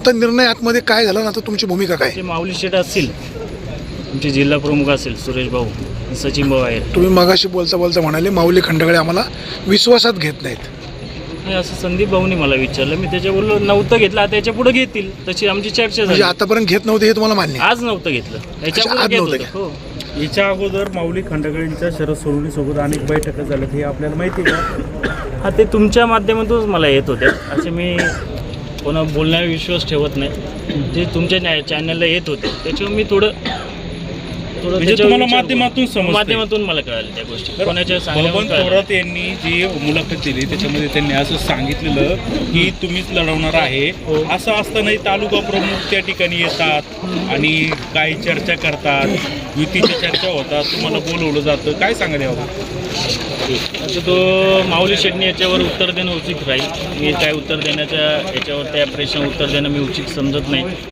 आता निर्णय आतमध्ये काय झाला ना, आता तुमची भूमिका काय? ते माऊली शेठ असतील, तुमचे जिल्हा प्रमुख असेल सुरेश भाऊ, सचिन भाऊ आहे. तुम्ही मगाशी बोलता बोलता म्हणाले माऊली खंडागळे आम्हाला विश्वासात घेत नाहीत. नाही, असं संदीप भाऊनी मला विचारलं, मी त्याच्या बोललो नव्हतं घेतलं, आता याच्या पुढे घेतील, तशी आमची चर्चा म्हणजे झाली. आतापर्यंत घेत नव्हते हे तुम्हाला मान्य आहे? आज नव्हतं घेतलं, याच्या आज पुढे नव्हतं घेत होतं. हो. याच्या अगोदर माऊली खंडागळेंच्या शरद सोनवणेसोबत अनेक बैठका झाल्यात, हे आपल्याला माहिती आहे का? हा, ते तुमच्या माध्यमातूनच मला येत होते. असे मी कोणा बोलण्यावर विश्वास ठेवत नाही. जे तुमच्या चॅनलला येत होते त्याच्यावर मी थोडं म्हणजे त्याच्यावर तुम्हाला विचार माध्यमातून समजतंय. माध्यमातून मला कळालं त्या गोष्टी. कोणाच्या बबन सांगण्यावरून कळालं. थोरात यांनी जी मुलाखत दिली त्याच्यामध्ये त्यांनी असं सांगितलेलं की तुम्हीच लढवणार आहे. असं असतानाही तालुका प्रमुख त्या ठिकाणी येतात आणि काही चर्चा करतात, युतीच्या चर्चा होतात, तुम्हाला बोलवलं जातं. काय सांगाल यावर? आता तो माऊली शेटणी याच्यावर उत्तर देणं उचित राहील. मी काय उत्तर देण्याच्या याच्यावर त्या प्रश्न उत्तर देणं मी उचित समजत नाही.